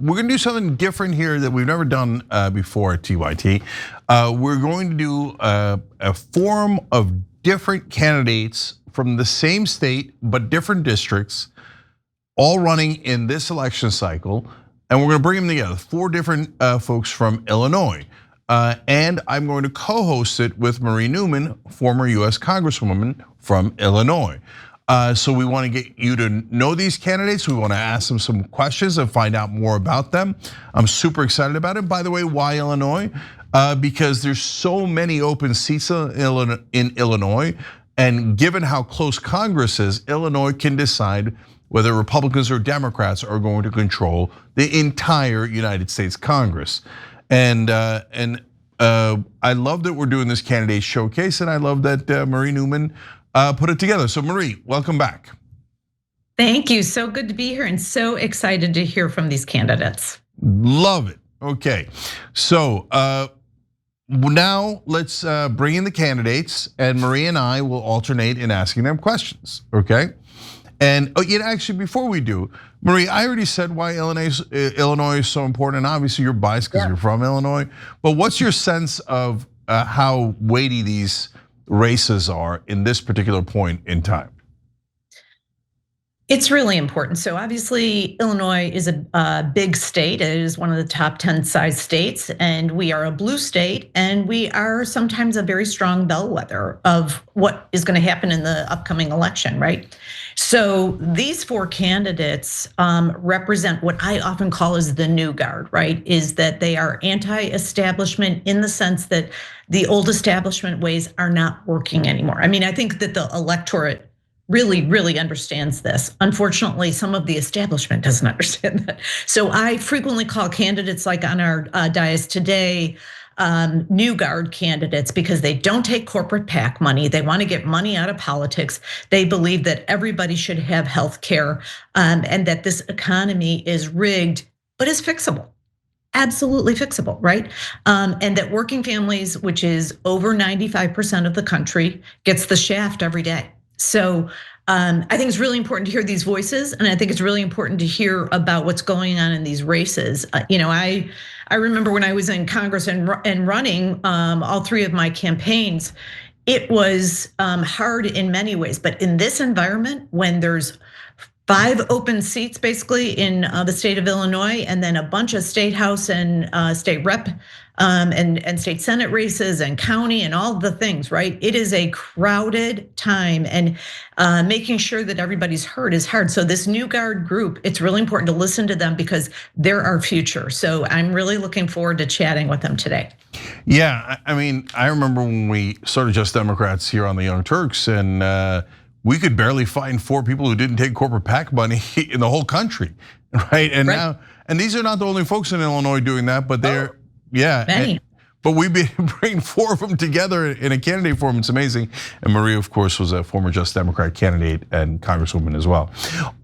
We're gonna do something different here that we've never done before at TYT. We're going to do a forum of different candidates from the same state but different districts, all running in this election cycle, and we're gonna bring them together. 4 different folks from Illinois. And I'm going to co-host it with Marie Newman, former US Congresswoman from Illinois. So we want to get you to know these candidates. We want to ask them some questions and find out more about them. I'm super excited about it. By the way, why Illinois? Because there's so many open seats in Illinois, and given how close Congress is, Illinois can decide whether Republicans or Democrats are going to control the entire United States Congress. And I love that we're doing this candidate showcase, and I love that Marie Newman put it together. So Marie, welcome back. Thank you, so good to be here and so excited to hear from these candidates. Love it, okay. So now let's bring in the candidates, and Marie and I will alternate in asking them questions, okay? And actually, before we do, Marie, I already said why Illinois is so important, and obviously you're biased because you're from Illinois, but what's your sense of how weighty these races are in this particular point in time? It's really important. So obviously Illinois is a big state. It is one of the top 10 size states, and we are a blue state, and we are sometimes a very strong bellwether of what is going to happen in the upcoming election, right? So these 4 candidates represent what I often call as the new guard, right? Is that they are anti-establishment in the sense that the old establishment ways are not working anymore. I mean, I think that the electorate really understands this. Unfortunately, some of the establishment doesn't understand that. So I frequently call candidates like on our dais today, new guard candidates, because they don't take corporate PAC money. They want to get money out of politics. They believe that everybody should have health care, and that this economy is rigged, but is fixable. Absolutely fixable, right? And that working families, which is over 95% of the country, gets the shaft every day. So I think it's really important to hear these voices, and I think it's really important to hear about what's going on in these races. I remember when I was in Congress and running all 3 of my campaigns, it was hard in many ways. But in this environment, when there's 5 open seats basically in the state of Illinois, and then a bunch of state house and state rep and state senate races and county and all the things, right? It is a crowded time, and making sure that everybody's heard is hard. So this new guard group, it's really important to listen to them because they're our future. So I'm really looking forward to chatting with them today. Yeah, I mean, I remember when we started Just Democrats here on the Young Turks, and we could barely find 4 people who didn't take corporate PAC money in the whole country, right? And now, and these are not the only folks in Illinois doing that, but they're, but we bring 4 of them together in a candidate forum. It's amazing. And Maria, of course, was a former Just Democrat candidate and Congresswoman as well.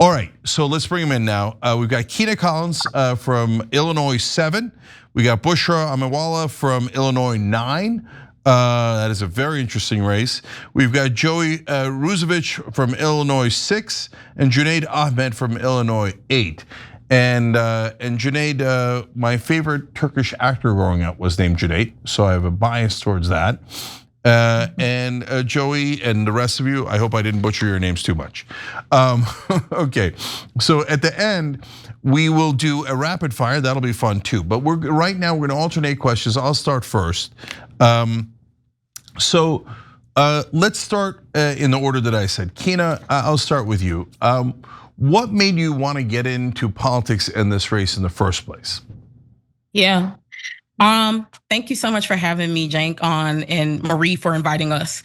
All right, so let's bring them in now. We've got Keena Collins from Illinois 7. We got Bushra Amiwala from Illinois 9. That is a very interesting race. We've got Joey Ruzevich from Illinois 6 and Junaid Ahmed from Illinois 8. And Junaid, my favorite Turkish actor growing up was named Junaid, so I have a bias towards that. And Joey and the rest of you, I hope I didn't butcher your names too much. Okay, so at the end, we will do a rapid fire. That'll be fun too. But right now we're going to alternate questions. I'll start first. So let's start in the order that I said. Keena, I'll start with you. What made you want to get into politics in this race in the first place? Yeah. Thank you so much for having me, Cenk, on, and Marie for inviting us.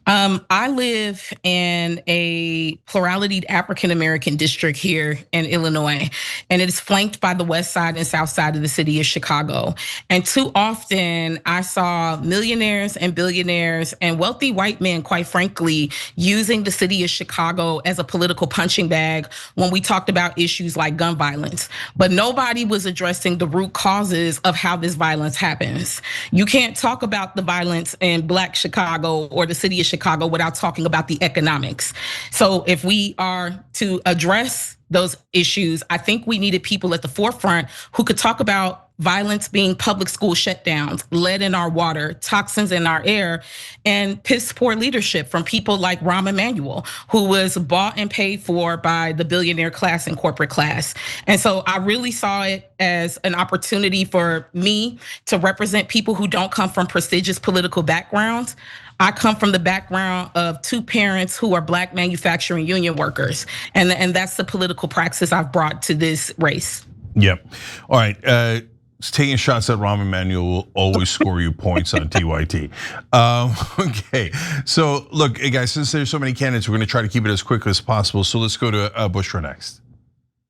I live in a plurality African-American district here in Illinois, and it is flanked by the west side and south side of the city of Chicago. And too often I saw millionaires and billionaires and wealthy white men, quite frankly, using the city of Chicago as a political punching bag when we talked about issues like gun violence. But nobody was addressing the root causes of how this violence happens. You can't talk about the violence in Black Chicago or the city of Chicago without talking about the economics. So if we are to address those issues. I think we needed people at the forefront who could talk about violence being public school shutdowns, lead in our water, toxins in our air, and piss poor leadership from people like Rahm Emanuel, who was bought and paid for by the billionaire class and corporate class. And so I really saw it as an opportunity for me to represent people who don't come from prestigious political backgrounds. I come from the background of two parents who are Black manufacturing union workers. And that's the political praxis I've brought to this race. Yep. All right. Taking shots at Rahm Emanuel will always score you points on TYT. Okay, so look, hey guys, since there's so many candidates, we're gonna try to keep it as quickly as possible. So let's go to Bushra next.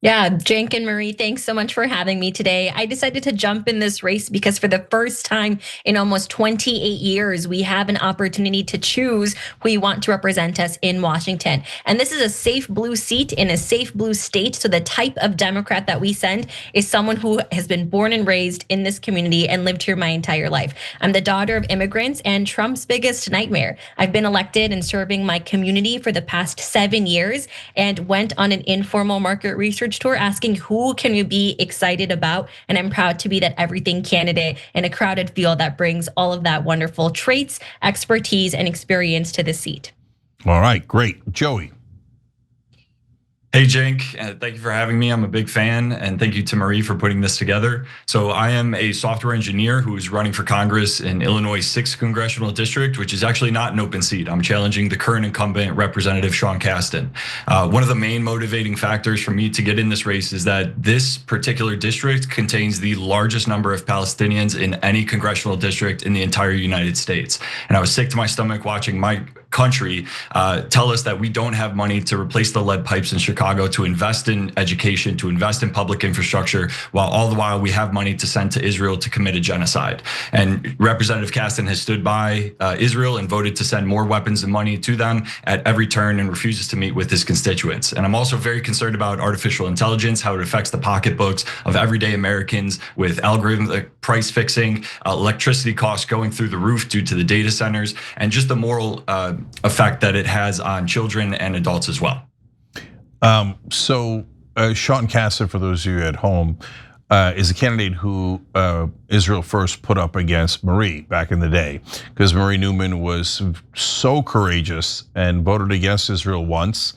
Yeah, Cenk and Marie, thanks so much for having me today. I decided to jump in this race because for the first time in almost 28 years, we have an opportunity to choose who we want to represent us in Washington. And this is a safe blue seat in a safe blue state. So the type of Democrat that we send is someone who has been born and raised in this community and lived here my entire life. I'm the daughter of immigrants and Trump's biggest nightmare. I've been elected and serving my community for the past 7 years and went on an informal market research tour asking who can we be excited about, and I'm proud to be that everything candidate in a crowded field that brings all of that wonderful traits, expertise, and experience to the seat. All right, great. Joey. Hey, Cenk, thank you for having me. I'm a big fan, and thank you to Marie for putting this together. So I am a software engineer who is running for Congress in Illinois' 6th Congressional District, which is actually not an open seat. I'm challenging the current incumbent, Representative Sean Casten. One of the main motivating factors for me to get in this race is that this particular district contains the largest number of Palestinians in any congressional district in the entire United States. And I was sick to my stomach watching my country tell us that we don't have money to replace the lead pipes in Chicago, to invest in education, to invest in public infrastructure, while all the while we have money to send to Israel to commit a genocide. And Representative Casten has stood by Israel and voted to send more weapons and money to them at every turn and refuses to meet with his constituents. And I'm also very concerned about artificial intelligence, how it affects the pocketbooks of everyday Americans with algorithmic price fixing, electricity costs going through the roof due to the data centers, and just the moral effect that it has on children and adults as well. So Sean Casten, for those of you at home, is a candidate who Israel first put up against Marie back in the day, because Marie Newman was so courageous and voted against Israel once,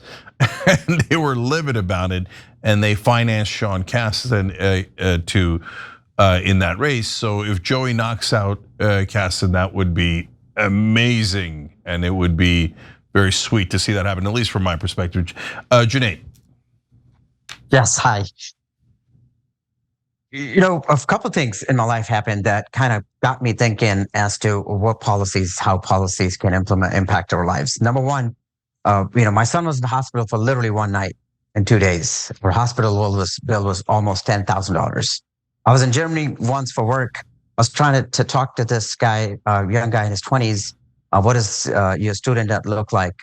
and they were livid about it, and they financed Sean Casten in that race. So if Joey knocks out Casten, that would be amazing, and it would be very sweet to see that happen, at least from my perspective. Junaid. Yes, hi. You know, a couple of things in my life happened that kind of got me thinking as to how policies can impact our lives. Number one, my son was in the hospital for literally one night and 2 days. Our hospital bill was almost $10,000. I was in Germany once for work. I was trying to talk to this guy, young guy in his 20s. What does your student debt look like?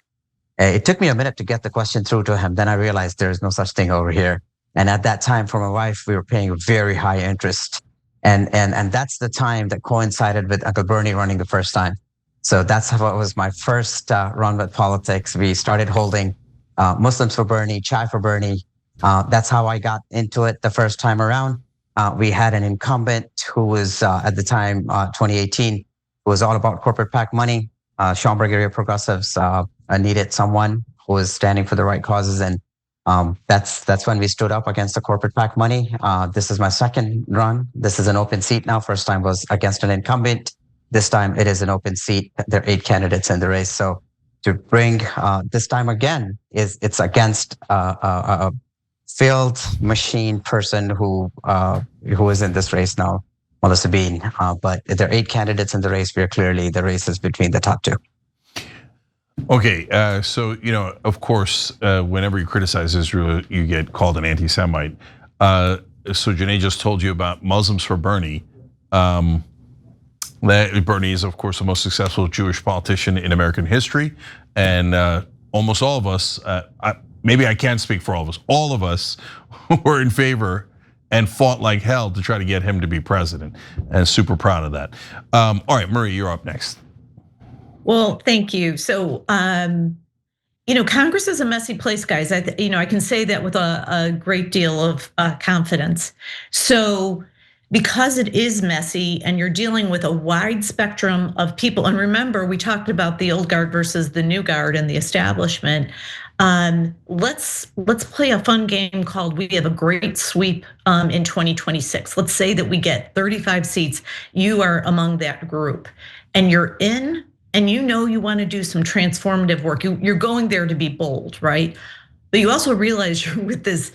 It took me a minute to get the question through to him. Then I realized there's no such thing over here. And at that time, for my wife, we were paying very high interest. And that's the time that coincided with Uncle Bernie running the first time. So that's how it was my first run with politics. We started holding Muslims for Bernie, Chai for Bernie. That's how I got into it the first time around. We had an incumbent who was at the time, 2018, who was all about corporate PAC money. Schaumburg area progressives needed someone who was standing for the right causes, and that's when we stood up against the corporate PAC money. This is my second run. This is an open seat now. First time was against an incumbent. This time it is an open seat. There are 8 candidates in the race. So to bring this time again it's against a failed machine person who is in this race now, Melissa Bean. But there are 8 candidates in the race. The race is between the top 2. Okay, so of course, whenever you criticize Israel, you get called an anti-Semite. So Janae just told you about Muslims for Bernie. Bernie is, of course, the most successful Jewish politician in American history, and almost all of us, maybe I can't speak for all of us were in favor and fought like hell to try to get him to be president, and super proud of that. All right, Marie, you're up next. Well, thank you. So Congress is a messy place, guys. I can say that with a great deal of confidence. So, because it is messy and you're dealing with a wide spectrum of people, and remember, we talked about the old guard versus the new guard and the establishment. Let's play a fun game called We Have a Great Sweep in 2026. Let's say that we get 35 seats. You are among that group, and you're in. And you want to do some transformative work. You're going there to be bold, right? But you also realize you're with this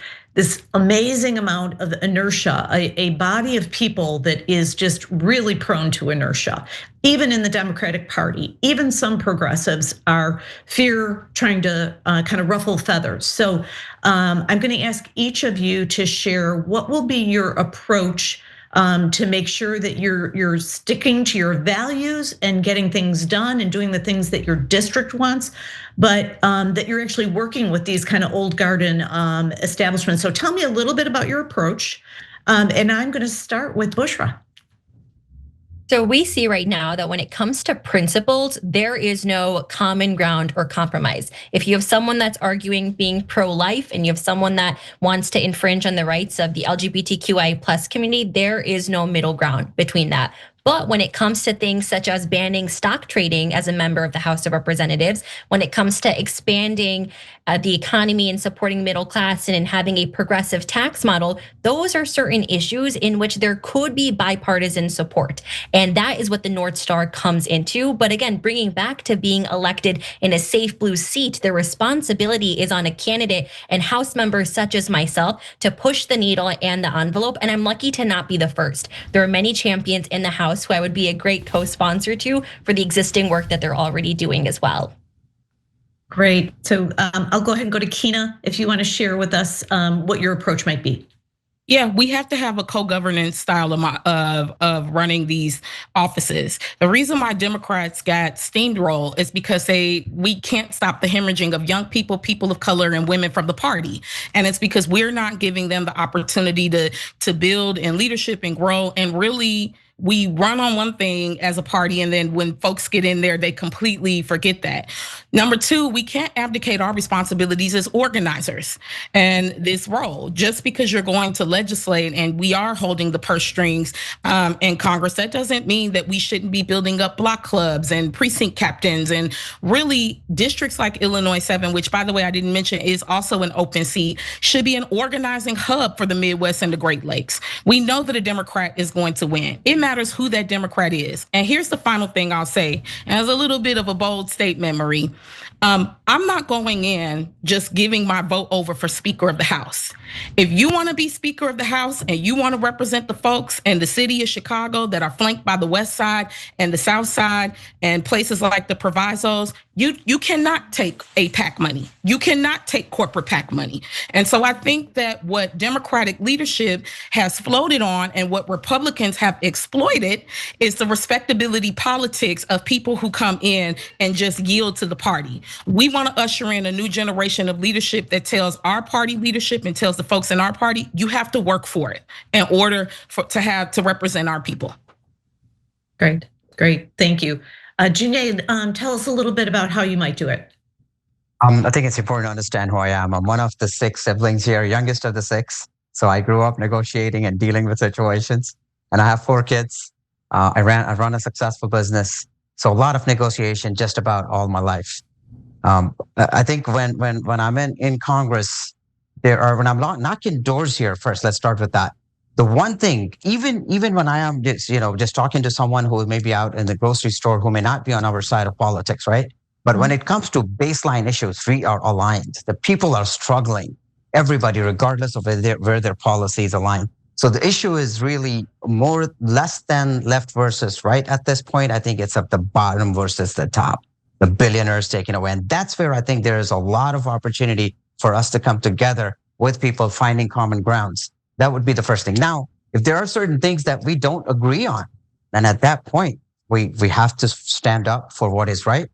amazing amount of inertia, a body of people that is just really prone to inertia. Even in the Democratic Party, even some progressives are trying to kind of ruffle feathers. So I'm going to ask each of you to share what will be your approach to make sure that you're sticking to your values and getting things done and doing the things that your district wants, but that you're actually working with these kind of old garden establishments. So tell me a little bit about your approach, and I'm going to start with Bushra. So we see right now that when it comes to principles, there is no common ground or compromise. If you have someone that's arguing being pro-life and you have someone that wants to infringe on the rights of the LGBTQI plus community, there is no middle ground between that. But when it comes to things such as banning stock trading as a member of the House of Representatives, when it comes to expanding the economy and supporting middle class and having a progressive tax model, those are certain issues in which there could be bipartisan support. And that is what the North Star comes into. But again, bringing back to being elected in a safe blue seat, the responsibility is on a candidate and House members such as myself to push the needle and the envelope. And I'm lucky to not be the first. There are many champions in the House who I would be a great co-sponsor to for the existing work that they're already doing as well. Great. So I'll go ahead and go to Kina if you want to share with us what your approach might be. Yeah, we have to have a co-governance style of running these offices. The reason why Democrats got steamrolled is because we can't stop the hemorrhaging of young people, people of color, and women from the party. And it's because we're not giving them the opportunity to build in leadership and grow, and really we run on one thing as a party, and then when folks get in there, they completely forget that. Number two, we can't abdicate our responsibilities as organizers and this role. Just because you're going to legislate and we are holding the purse strings in Congress, that doesn't mean that we shouldn't be building up block clubs and precinct captains and really districts like Illinois 7, which by the way, I didn't mention is also an open seat, should be an organizing hub for the Midwest and the Great Lakes. We know that a Democrat is going to win. It matters who that Democrat is. And here's the final thing I'll say, as a little bit of a bold statement, Marie. I'm not going in just giving my vote over for Speaker of the House. If you want to be Speaker of the House and you want to represent the folks in the city of Chicago that are flanked by the West Side and the South Side and places like the Provisos, you cannot take AIPAC money. You cannot take corporate PAC money. And so I think that what Democratic leadership has floated on and what Republicans have exploited is the respectability politics of people who come in and just yield to the party. We want to usher in a new generation of leadership that tells our party leadership and tells the folks in our party, you have to work for it in order to represent our people. Great, thank you. Junaid, tell us a little bit about how you might do it. I think it's important to understand who I am. I'm one of the 6 siblings here, youngest of the 6. So I grew up negotiating and dealing with situations, and I have 4 kids. I run a successful business. So a lot of negotiation just about all my life. I think when I'm in Congress, when I'm knocking doors here first, let's start with that. The one thing, even when I am just talking to someone who may be out in the grocery store who may not be on our side of politics, right? But when it comes to baseline issues, we are aligned. The people are struggling. Everybody, regardless of where their policies align. So the issue is really less than left versus right at this point. I think it's at the bottom versus the top. The billionaires taken away. And that's where I think there is a lot of opportunity for us to come together with people finding common grounds. That would be the first thing. Now, if there are certain things that we don't agree on, then at that point, we have to stand up for what is right.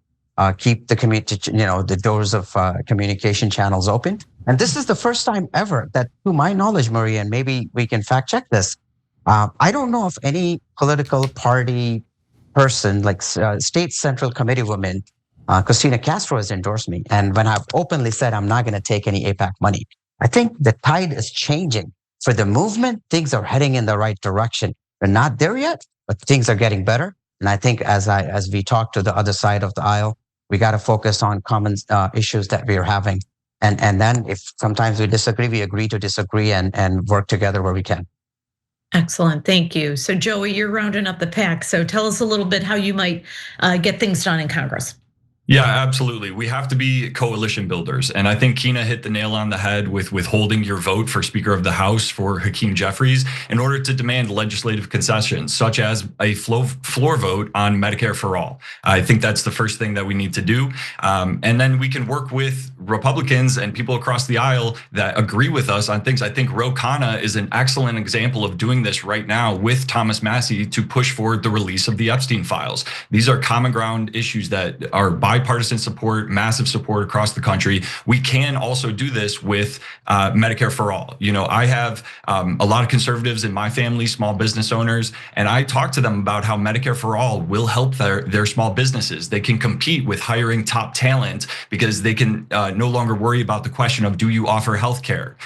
Keep the doors of communication channels open. And this is the first time ever that, to my knowledge, Maria, and maybe we can fact check this. I don't know of any political party person like state central committee woman Christina Castro has endorsed me. And when I've openly said I'm not going to take any AIPAC money, I think the tide is changing. For the movement, things are heading in the right direction. They're not there yet, but things are getting better. And I think as we talk to the other side of the aisle, we got to focus on common issues that we are having. And then if sometimes we disagree, we agree to disagree and work together where we can. Excellent, thank you. So Joey, you're rounding up the pack. So tell us a little bit how you might get things done in Congress. Yeah, absolutely. We have to be coalition builders. And I think Kina hit the nail on the head with withholding your vote for Speaker of the House for Hakeem Jeffries in order to demand legislative concessions, such as a floor vote on Medicare for all. I think that's the first thing that we need to do. And then we can work with Republicans and people across the aisle that agree with us on things. I think Ro Khanna is an excellent example of doing this right now with Thomas Massie to push for the release of the Epstein files. These are common ground issues that are bipartisan support, massive support across the country. We can also do this with Medicare for all. You know, I have a lot of conservatives in my family, small business owners, and I talk to them about how Medicare for all will help their small businesses. They can compete with hiring top talent because they can no longer worry about the question of, do you offer health care?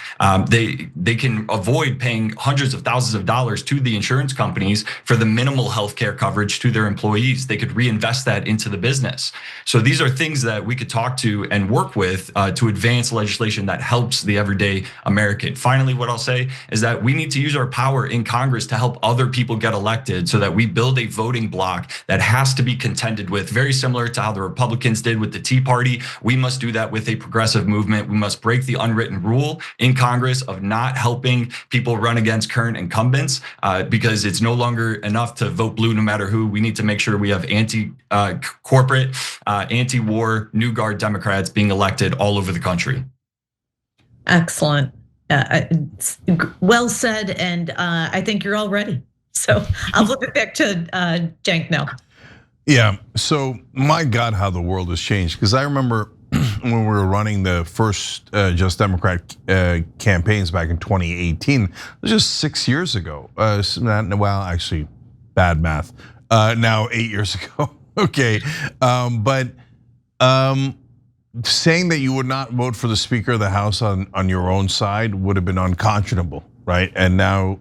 They can avoid paying hundreds of thousands of dollars to the insurance companies for the minimal health care coverage to their employees. They could reinvest that into the business. So these are things that we could talk to and work with to advance legislation that helps the everyday American. Finally, what I'll say is that we need to use our power in Congress to help other people get elected so that we build a voting bloc that has to be contended with, very similar to how the Republicans did with the Tea Party. We must do that with a progressive movement. We must break the unwritten rule in Congress of not helping people run against current incumbents because it's no longer enough to vote blue no matter who. We need to make sure we have anti-corporate, anti-war, New Guard Democrats being elected all over the country. Excellent. Well said, and I think you're all ready. So I'll flip it back to Cenk now. Yeah, so my God, how the world has changed. Because I remember when we were running the first Just Democrat campaigns back in 2018, it was just 6 years ago. Well, actually, bad math. Now 8 years ago. Okay, but saying that you would not vote for the Speaker of the House on your own side would have been unconscionable, right? And now,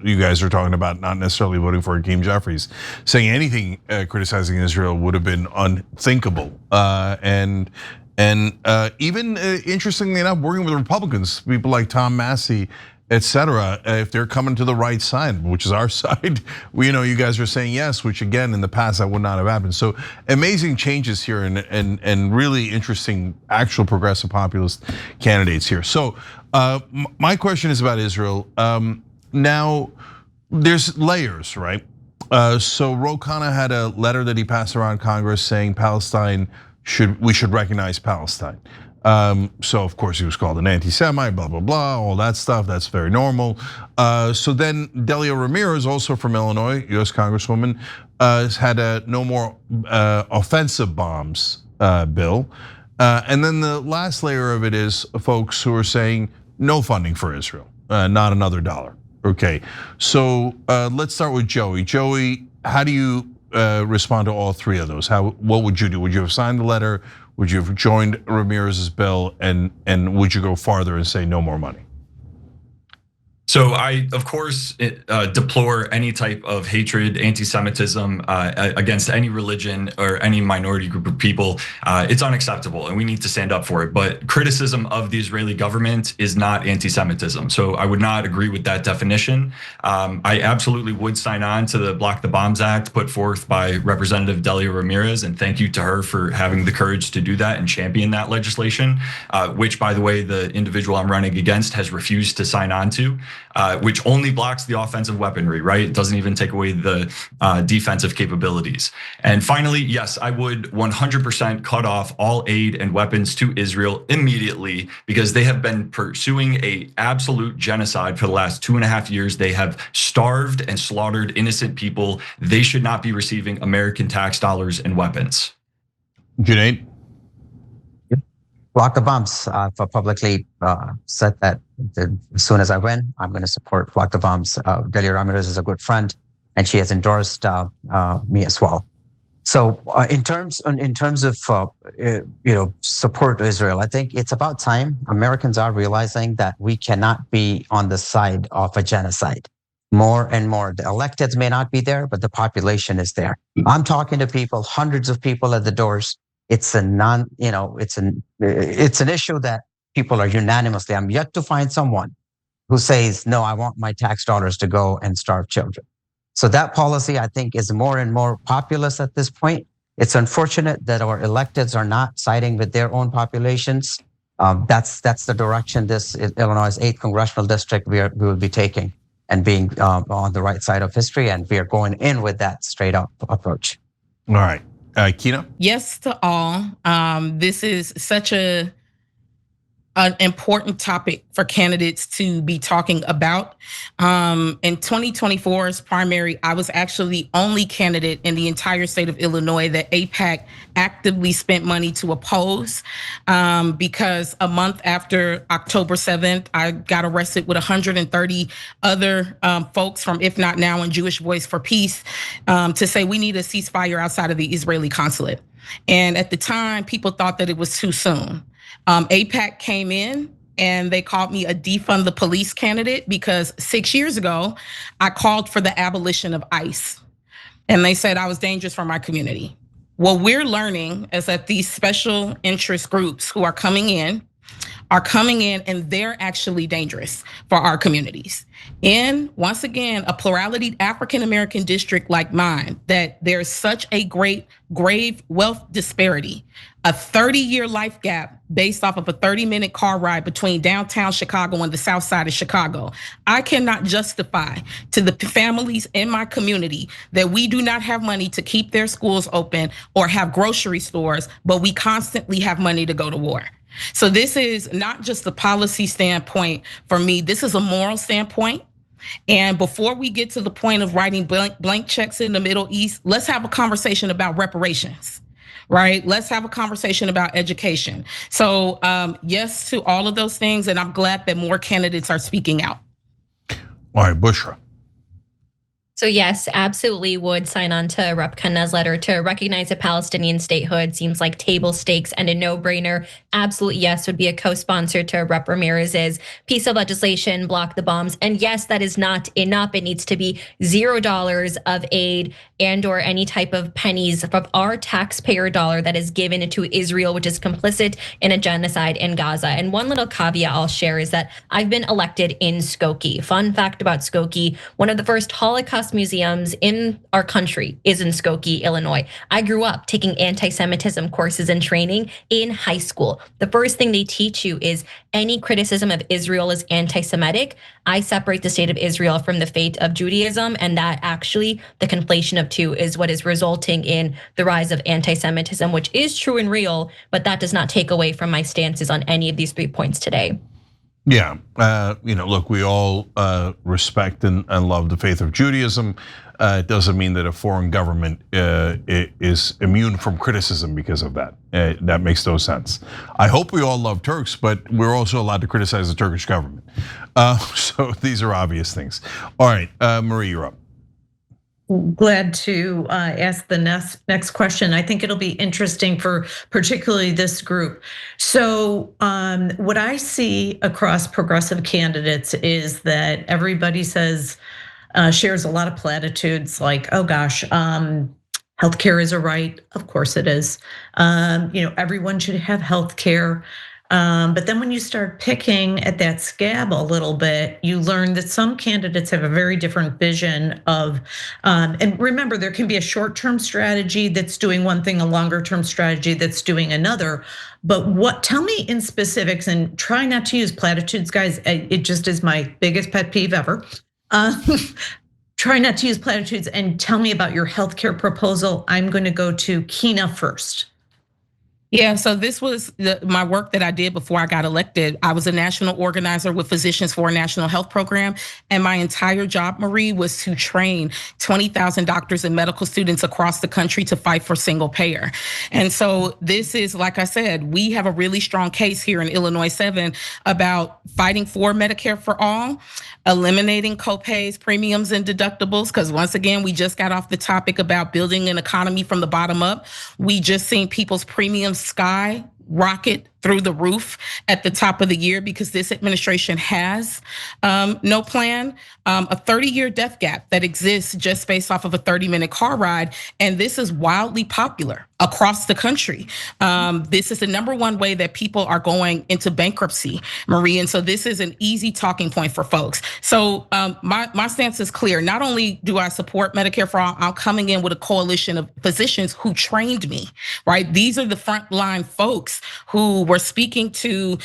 you guys are talking about not necessarily voting for Hakeem Jeffries. Saying anything criticizing Israel would have been unthinkable. And even interestingly enough, working with Republicans, people like Tom Massie, et cetera, if they're coming to the right side, which is our side, you guys are saying yes, which again, in the past, that would not have happened. So amazing changes here and really interesting actual progressive populist candidates here. So my question is about Israel. Now, there's layers, right? So Ro Khanna had a letter that he passed around Congress saying we should recognize Palestine. So of course he was called an anti-Semite, blah, blah, blah, all that stuff, that's very normal. So then Delia Ramirez, also from Illinois, US Congresswoman, has had a no more offensive bombs bill. And then the last layer of it is folks who are saying no funding for Israel, not another dollar. Okay, so let's start with Joey. Joey, how do you respond to all three of those? What would you do? Would you have signed the letter? Would you have joined Ramirez's bill, and would you go farther and say no more money? So I, of course, deplore any type of hatred, anti-Semitism against any religion or any minority group of people. It's unacceptable, and we need to stand up for it. But criticism of the Israeli government is not anti-Semitism. So I would not agree with that definition. I absolutely would sign on to the Block the Bombs Act put forth by Representative Delia Ramirez, and thank you to her for having the courage to do that and champion that legislation, which, by the way, the individual I'm running against has refused to sign on to. Which only blocks the offensive weaponry, right? It doesn't even take away the defensive capabilities. And finally, yes, I would 100% cut off all aid and weapons to Israel immediately because they have been pursuing an absolute genocide for the last 2.5 years. They have starved and slaughtered innocent people. They should not be receiving American tax dollars and weapons. Junaid? Block the Bombs for publicly said that as soon as I win, I'm going to support Block the Bombs. Delia Ramirez is a good friend, and she has endorsed me as well. So in terms of support to Israel, I think it's about time Americans are realizing that we cannot be on the side of a genocide. More and more, the electeds may not be there, but the population is there. I'm talking to people, hundreds of people at the doors. It's it's an issue that people are unanimously. I'm yet to find someone who says, no, I want my tax dollars to go and starve children. So that policy, I think, is more and more populist at this point. It's unfortunate that our electeds are not siding with their own populations. That's the direction this Illinois' 8th congressional district we will be taking and being on the right side of history, and we are going in with that straight up approach. All right, Kina? Yes to all. This is such an important topic for candidates to be talking about. In 2024's primary, I was actually the only candidate in the entire state of Illinois that AIPAC actively spent money to oppose, because a month after October 7th, I got arrested with 130 other folks from If Not Now and Jewish Voice for Peace to say we need a ceasefire outside of the Israeli consulate. And at the time, people thought that it was too soon. AIPAC came in and they called me a defund the police candidate because 6 years ago, I called for the abolition of ICE. And they said I was dangerous for my community. What we're learning is that these special interest groups who are coming in and they're actually dangerous for our communities. And once again, a plurality African-American district like mine, that there's such a grave wealth disparity, a 30-year life gap based off of a 30-minute car ride between downtown Chicago and the south side of Chicago. I cannot justify to the families in my community that we do not have money to keep their schools open or have grocery stores, but we constantly have money to go to war. So this is not just a policy standpoint for me, this is a moral standpoint. And before we get to the point of writing blank checks in the Middle East, let's have a conversation about reparations, right? Let's have a conversation about education. So yes to all of those things, and I'm glad that more candidates are speaking out. All right, Bushra. So yes, absolutely would sign on to Rep. Khanna's letter to recognize a Palestinian statehood. Seems like table stakes and a no-brainer. Absolutely yes would be a co-sponsor to Rep. Ramirez's piece of legislation, block the bombs. And yes, that is not enough. It needs to be $0 of aid and or any type of pennies of our taxpayer dollar that is given to Israel, which is complicit in a genocide in Gaza. And one little caveat I'll share is that I've been elected in Skokie. Fun fact about Skokie, one of the first Holocaust museums in our country is in Skokie, Illinois. I grew up taking anti-Semitism courses and training in high school. The first thing they teach you is any criticism of Israel is anti-Semitic. I separate the state of Israel from the fate of Judaism, and that actually the conflation of two is what is resulting in the rise of anti-Semitism, which is true and real, but that does not take away from my stances on any of these 3 points today. Yeah, look, we all respect and love the faith of Judaism. It doesn't mean that a foreign government is immune from criticism because of that. That makes no sense. I hope we all love Turks, but we're also allowed to criticize the Turkish government. So these are obvious things. All right, Marie, you're up. Glad to ask the next question. I think it'll be interesting for particularly this group. So what I see across progressive candidates is that everybody says, shares a lot of platitudes like, oh gosh, healthcare is a right. Of course it is. Everyone should have healthcare. But then when you start picking at that scab a little bit, you learn that some candidates have a very different vision of, and remember, there can be a short-term strategy that's doing one thing, a longer-term strategy that's doing another. But tell me in specifics, and try not to use platitudes, guys. It just is my biggest pet peeve ever. Try not to use platitudes and tell me about your healthcare proposal. I'm going to go to Kina first. Yeah, so this was my work that I did before I got elected. I was a national organizer with Physicians for a National Health Program, and my entire job, Marie, was to train 20,000 doctors and medical students across the country to fight for single payer. And so this is, like I said, we have a really strong case here in Illinois 7 about fighting for Medicare for all, eliminating copays, premiums, and deductibles, because once again, we just got off the topic about building an economy from the bottom up. We just seen people's premiums sky rocket through the roof at the top of the year because this administration has no plan. A 30-year death gap that exists just based off of a 30-minute car ride. And this is wildly popular across the country. This is the #1 way that people are going into bankruptcy, Marie. And so this is an easy talking point for folks. So my stance is clear. Not only do I support Medicare for all, I'm coming in with a coalition of physicians who trained me, right? These are the frontline folks who were speaking to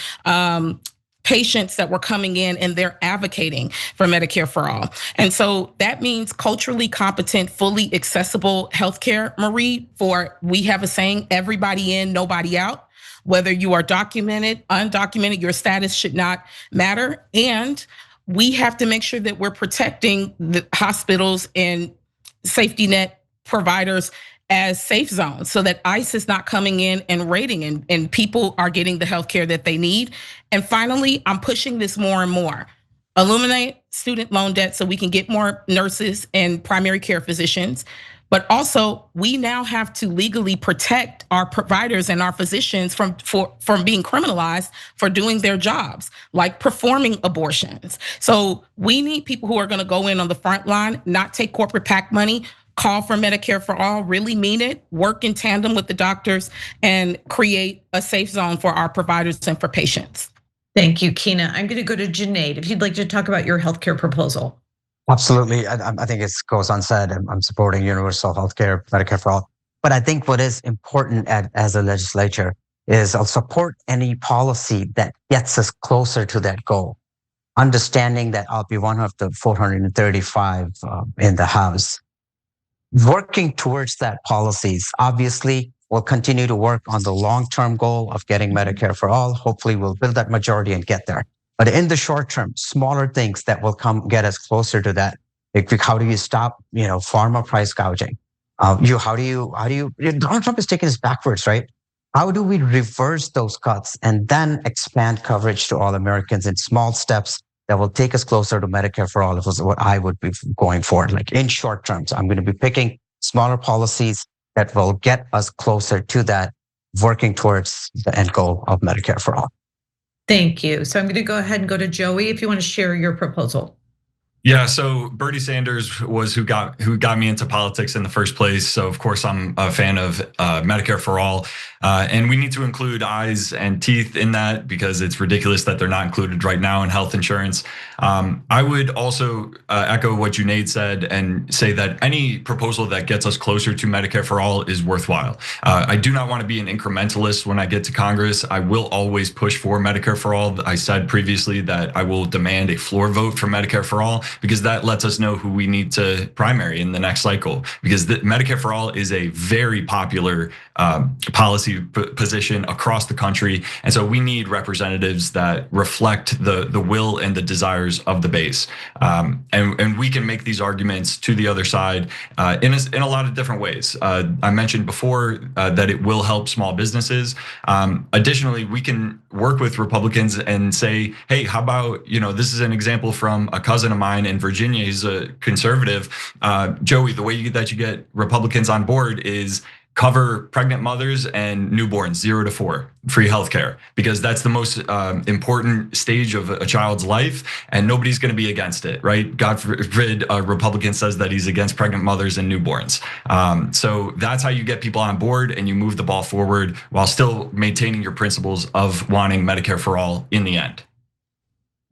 patients that were coming in and they're advocating for Medicare for all. And so that means culturally competent, fully accessible healthcare, Marie, for we have a saying, everybody in, nobody out. Whether you are documented, undocumented, your status should not matter. And we have to make sure that we're protecting the hospitals and safety net providers as safe zones so that ICE is not coming in and raiding and people are getting the healthcare that they need. And finally, I'm pushing this more and more. Eliminate student loan debt so we can get more nurses and primary care physicians. But also, we now have to legally protect our providers and our physicians from being criminalized for doing their jobs, like performing abortions. So we need people who are gonna go in on the front line, not take corporate PAC money, call for Medicare for all, really mean it, work in tandem with the doctors, and create a safe zone for our providers and for patients. Thank you, Kina. I'm going to go to Junaid, if you'd like to talk about your healthcare proposal. Absolutely. I think it goes unsaid. I'm supporting universal healthcare, Medicare for all. But I think what is important as a legislature is I'll support any policy that gets us closer to that goal. Understanding that I'll be one of the 435 in the House. Working towards that policies, obviously, we'll continue to work on the long-term goal of getting Medicare for all. Hopefully, we'll build that majority and get there. But in the short term, smaller things that will come get us closer to that. Like, how do you stop, pharma price gouging? Donald Trump is taking us backwards, right? How do we reverse those cuts and then expand coverage to all Americans in small steps that will take us closer to Medicare for all? It was what I would be going for. Like in short terms, I'm going to be picking smaller policies that will get us closer to that, working towards the end goal of Medicare for all. Thank you. So I'm going to go ahead and go to Joey if you want to share your proposal. Yeah, so Bernie Sanders was who got me into politics in the first place. So of course I'm a fan of Medicare for all, and we need to include eyes and teeth in that because it's ridiculous that they're not included right now in health insurance. I would also echo what Junaid said and say that any proposal that gets us closer to Medicare for all is worthwhile. I do not want to be an incrementalist when I get to Congress. I will always push for Medicare for all. I said previously that I will demand a floor vote for Medicare for all, because that lets us know who we need to primary in the next cycle. Because the Medicare for all is a very popular policy position across the country. And so we need representatives that reflect the will and the desires of the base. And we can make these arguments to the other side in a lot of different ways. I mentioned before that it will help small businesses. Additionally, we can work with Republicans and say, hey, how about, this is an example from a cousin of mine in Virginia. He's a conservative. Joey, the way that you get Republicans on board is cover pregnant mothers and newborns 0 to 4 free healthcare, because that's the most important stage of a child's life, and nobody's going to be against it, right? God forbid a Republican says that he's against pregnant mothers and newborns. So that's how you get people on board and you move the ball forward while still maintaining your principles of wanting Medicare for all in the end.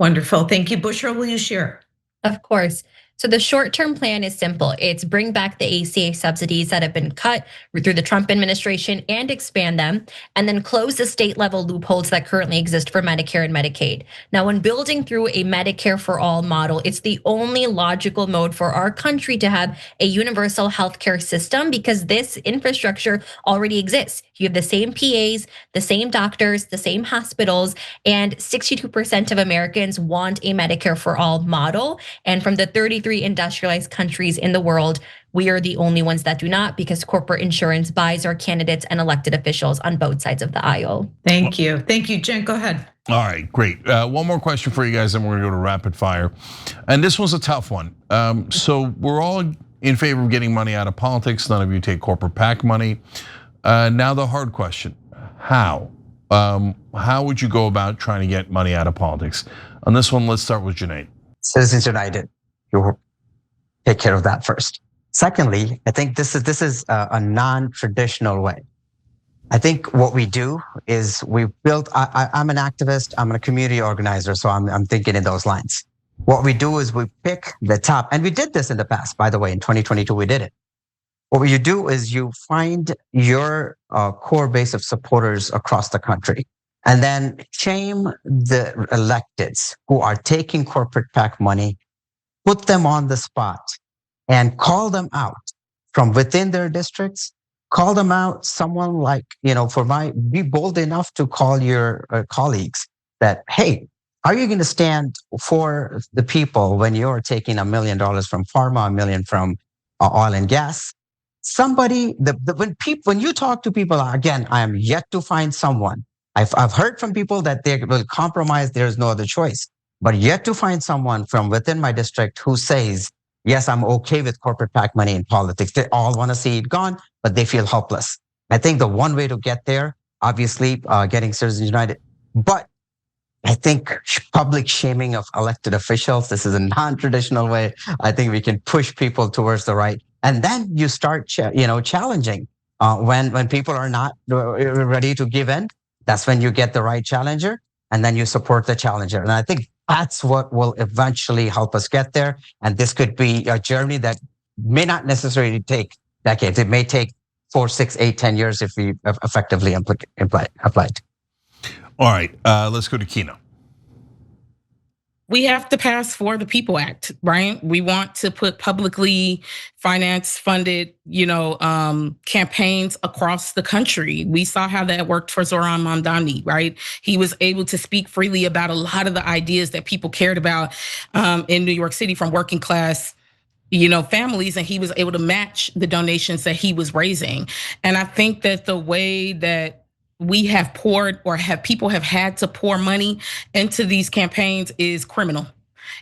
Wonderful. Thank you. Bushra, will you share? Of course. So the short-term plan is simple. It's bring back the ACA subsidies that have been cut through the Trump administration and expand them, and then close the state level loopholes that currently exist for Medicare and Medicaid. Now, when building through a Medicare for all model, it's the only logical mode for our country to have a universal healthcare system because this infrastructure already exists. You have the same PAs, the same doctors, the same hospitals, and 62% of Americans want a Medicare for all model. And from the 33 industrialized countries in the world, we are the only ones that do not because corporate insurance buys our candidates and elected officials on both sides of the aisle. Thank you. Thank you, Jen. Go ahead. All right, great. One more question for you guys, then we're gonna go to rapid fire. And this one's a tough one. So we're all in favor of getting money out of politics. None of you take corporate PAC money. Now the hard question, how? How would you go about trying to get money out of politics? On this one, let's start with Junaid. Citizens United, you take care of that first. Secondly, I think this is a non-traditional way. I think what we do is we build. I'm an activist. I'm a community organizer, so I'm thinking in those lines. What we do is we pick the top, and we did this in the past. By the way, in 2022, we did it. What you do is you find your core base of supporters across the country, and then shame the electeds who are taking corporate PAC money, put them on the spot, and call them out from within their districts. Call them out. Someone like, be bold enough to call your colleagues that, hey, are you going to stand for the people when you're taking $1 million from pharma, $1 million from oil and gas? Somebody, when you talk to people, again, I am yet to find someone. I've heard from people that they will compromise. There's no other choice, but yet to find someone from within my district who says, yes, I'm okay with corporate PAC money in politics. They all want to see it gone, but they feel helpless. I think the one way to get there, obviously, getting Citizens United, but I think public shaming of elected officials, this is a non-traditional way. I think we can push people towards the right. And then you start, challenging when people are not ready to give in. That's when you get the right challenger, and then you support the challenger. And I think that's what will eventually help us get there. And this could be a journey that may not necessarily take decades. It may take 4, 6, 8, 10 years if we effectively apply it. All right, let's go to Kina. We have to pass For the People Act, right? We want to put publicly financed, funded, campaigns across the country. We saw how that worked for Zoran Mamdani, right? He was able to speak freely about a lot of the ideas that people cared about in New York City from working class families, and he was able to match the donations that he was raising. And I think that the way that we have poured or people have had to pour money into these campaigns is criminal.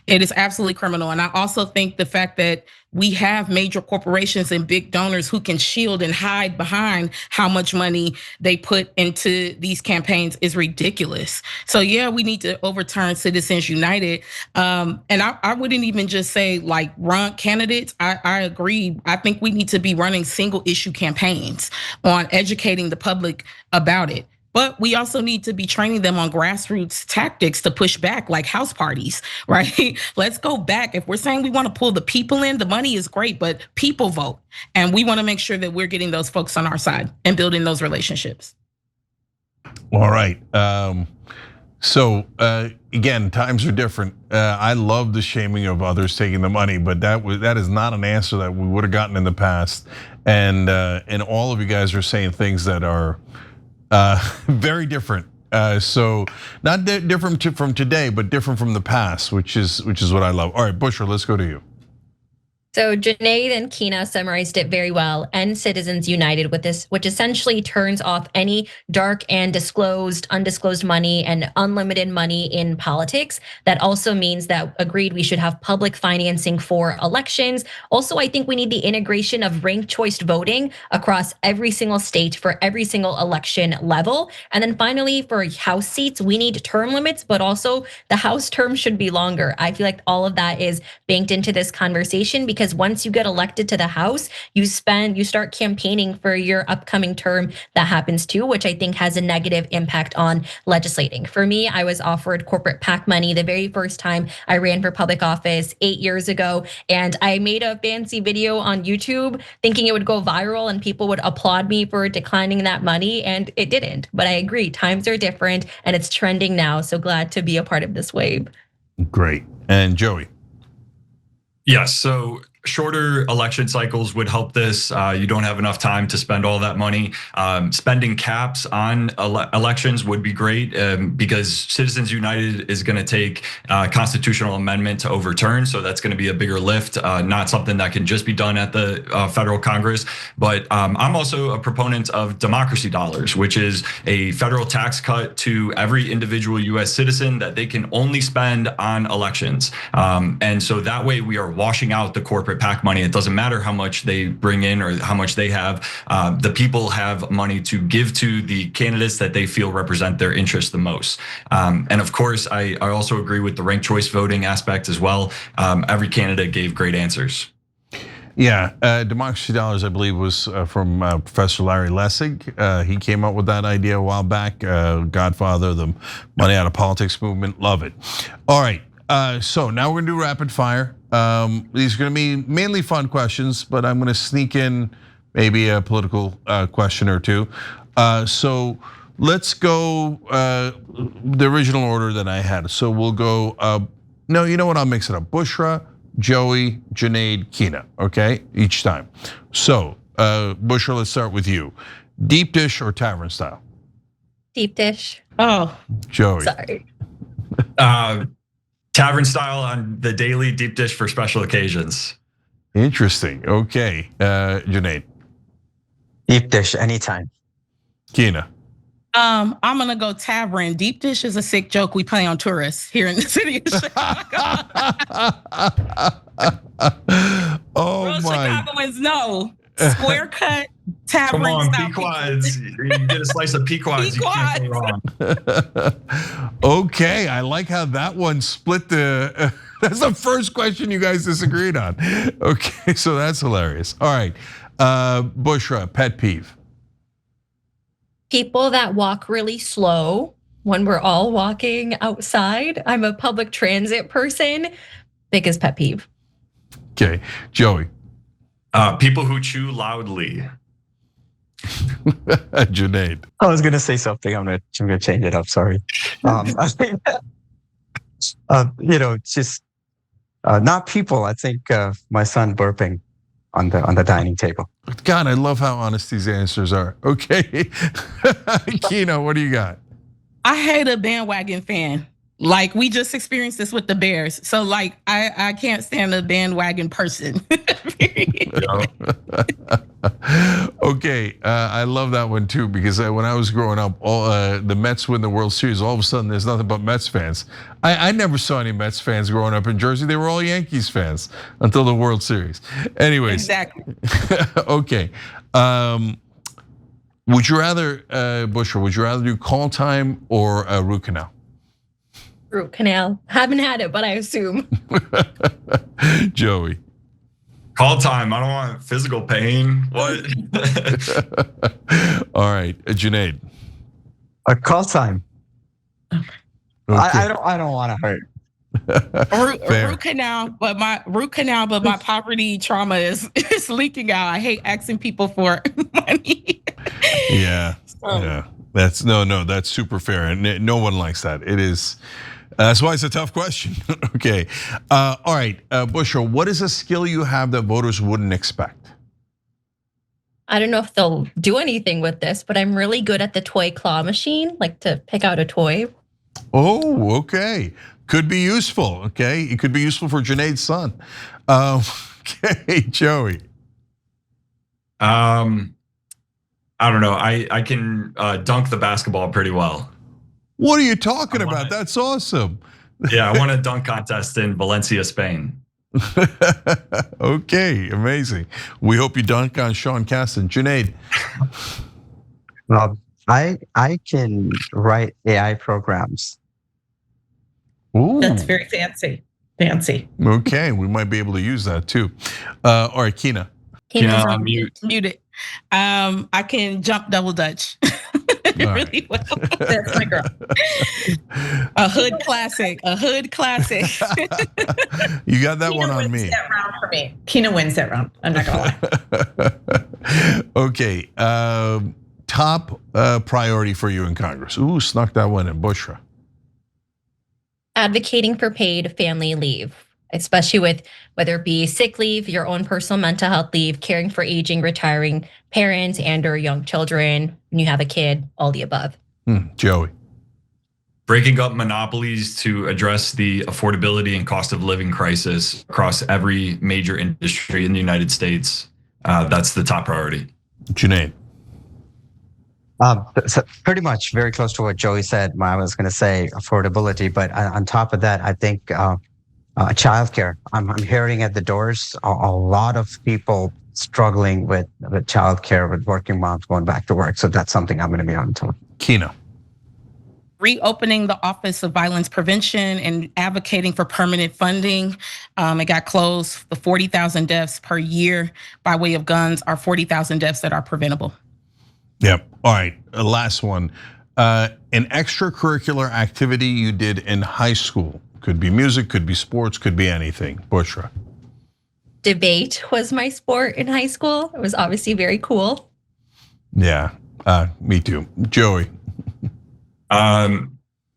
It is absolutely criminal. And I also think the fact that we have major corporations and big donors who can shield and hide behind how much money they put into these campaigns is ridiculous. So yeah, we need to overturn Citizens United. And I wouldn't even just say like run candidates. I agree. I think we need to be running single issue campaigns on educating the public about it. But we also need to be training them on grassroots tactics to push back, like house parties, right? Let's go back. If we're saying we want to pull the people in, the money is great, but people vote. And we want to make sure that we're getting those folks on our side and building those relationships. All right. So again, times are different. I love the shaming of others taking the money, but that is not an answer that we would have gotten in the past. And all of you guys are saying things that are very different. So not different from today, but different from the past, which is what I love. All right, Bushra, let's go to you. So Junaid and Kina summarized it very well. End Citizens United with this, which essentially turns off any dark and undisclosed money and unlimited money in politics. That also means that, agreed, we should have public financing for elections. Also, I think we need the integration of ranked choice voting across every single state for every single election level. And then finally, for House seats, we need term limits, but also the House term should be longer. I feel like all of that is banked into this conversation because because once you get elected to the House, you start campaigning for your upcoming term that happens too, which I think has a negative impact on legislating. For me, I was offered corporate PAC money the very first time I ran for public office 8 years ago, and I made a fancy video on YouTube thinking it would go viral and people would applaud me for declining that money, and it didn't. But I agree, times are different and it's trending now, so glad to be a part of this wave. Great. And Joey? Yes, so shorter election cycles would help this. You don't have enough time to spend all that money. Spending caps on elections would be great because Citizens United is going to take a constitutional amendment to overturn. So that's going to be a bigger lift, not something that can just be done at the federal Congress. But I'm also a proponent of democracy dollars, which is a federal tax cut to every individual US citizen that they can only spend on elections. And so that way we are washing out the corporate PAC money. It doesn't matter how much they bring in or how much they have. The people have money to give to the candidates that they feel represent their interests the most. And of course, I also agree with the ranked choice voting aspect as well. Every candidate gave great answers. Yeah, Democracy Dollars, I believe, was from Professor Larry Lessig. He came up with that idea a while back. Godfather of the money out of politics movement. Love it. All right. So now we're gonna do rapid fire. These are gonna be mainly fun questions, but I'm gonna sneak in maybe a political question or two. So let's go the original order that I had. So we'll go, no, you know what, I'll mix it up. Bushra, Joey, Junaid, Kina, okay, each time. So Bushra, let's start with you. Deep dish or tavern style? Deep dish. Oh, Joey. Sorry. Tavern style on the daily, deep dish for special occasions. Interesting. Okay, Junaid. Deep dish anytime. Kina. I'm gonna go tavern. Deep dish is a sick joke we play on tourists here in the city of Chicago. Oh Real my! Chicagoans know square cut tavern. Come on, style Pequods. You get a slice of Pequods, you can't go wrong. Okay, I like how that one split the. That's the first question you guys disagreed on. Okay, so that's hilarious. All right, Bushra, pet peeve. People that walk really slow when we're all walking outside. I'm a public transit person. Biggest pet peeve. Okay, Joey. People who chew loudly. Junaid. I was gonna say something. I'm gonna change it up. Sorry. Just not people. I think my son burping on the dining table. God, I love how honest these answers are. Okay, Kino, what do you got? I hate a bandwagon fan. Like we just experienced this with the Bears. So like I can't stand a bandwagon person. Okay, I love that one too because when I was growing up, all the Mets win the World Series. All of a sudden, there's nothing but Mets fans. I never saw any Mets fans growing up in Jersey. They were all Yankees fans until the World Series. Anyways, Exactly. Okay. Would you rather, Bushra? Would you rather do call time or root canal? Root canal. Haven't had it, but I assume. Joey. Call time. I don't want physical pain. What? All right, Junaid. A call time. Okay. I don't want to hurt. Root canal, but my poverty trauma is leaking out. I hate asking people for money. Yeah, yeah. That's super fair, and no one likes that. It is. That's why it's a tough question. Okay, all right, Bushra, what is a skill you have that voters wouldn't expect? I don't know if they'll do anything with this, but I'm really good at the toy claw machine, like to pick out a toy. Oh, okay. Could be useful. Okay, it could be useful for Junaid's son. Okay, Joey. I don't know. I can dunk the basketball pretty well. What are you talking about? That's awesome. Yeah, I won a dunk contest in Valencia, Spain. Okay, amazing. We hope you dunk on Sean Caston. Junaid. Well, I can write AI programs. Ooh. That's very fancy. Fancy. Okay, we might be able to use that too. All right, Kina. Kina, unmute. Muted. I can jump double dutch. Really well. That's my girl. A hood classic. A hood classic. You got that Kina one on wins me. that round for me. Kina wins that round. I'm not gonna lie. Okay, top priority for you in Congress. Ooh, snuck that one in. Bushra. Advocating for paid family leave, especially with whether it be sick leave, your own personal mental health leave, caring for aging, retiring parents and or young children, when you have a kid, all the above. Joey. Breaking up monopolies to address the affordability and cost of living crisis across every major industry in the United States. That's the top priority. Junaid. So pretty much very close to what Joey said. I was going to say affordability, but on top of that, I think childcare. I'm hearing at the doors a lot of people struggling with childcare, with working moms going back to work. So that's something I'm going to be on top. Kina. Reopening the Office of Violence Prevention and advocating for permanent funding. It got closed. The 40,000 deaths per year by way of guns are 40,000 deaths that are preventable. Yep. All right. Last one. An extracurricular activity you did in high school. Could be music, could be sports, could be anything. Bushra. Debate was my sport in high school. It was obviously very cool. Yeah, me too. Joey.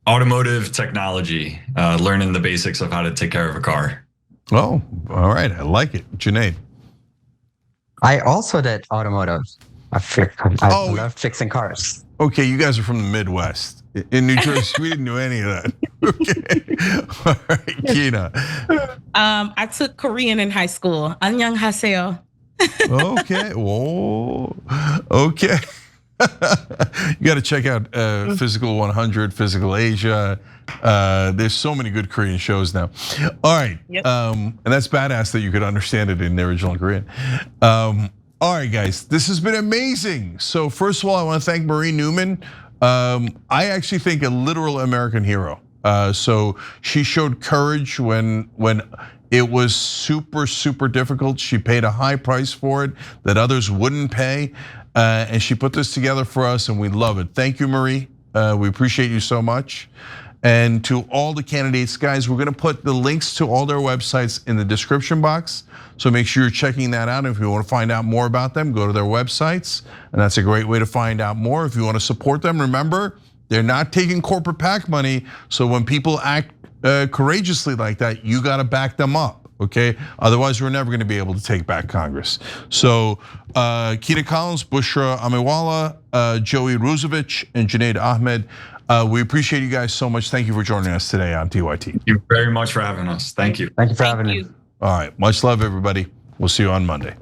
Automotive technology, learning the basics of how to take care of a car. Oh, all right. I like it. Junaid. I also did automotive. I love fixing cars. Okay, you guys are from the Midwest. In New Jersey, we didn't do any of that. Okay. All right, Kina. I took Korean in high school. 안녕하세요. Okay. Whoa. Okay. You got to check out Physical 100, Physical Asia. There's so many good Korean shows now. All right. Yep. And that's badass that you could understand it in the original Korean. All right, guys, this has been amazing. So first of all, I want to thank Marie Newman. I actually think a literal American hero. So she showed courage when it was super, super difficult. She paid a high price for it that others wouldn't pay. And she put this together for us and we love it. Thank you, Marie. We appreciate you so much. And to all the candidates, guys, we're gonna put the links to all their websites in the description box. So make sure you're checking that out. If you wanna find out more about them, go to their websites. And that's a great way to find out more. If you wanna support them, remember, they're not taking corporate PAC money. So when people act courageously like that, you gotta back them up, okay? Otherwise, we're never gonna be able to take back Congress. So Kina Collins, Bushra Amiwala, Joey Ruzovich, and Junaid Ahmed. We appreciate you guys so much. Thank you for joining us today on TYT. Thank you very much for having us. Thank you. Thank you for having me. All right, much love, everybody. We'll see you on Monday.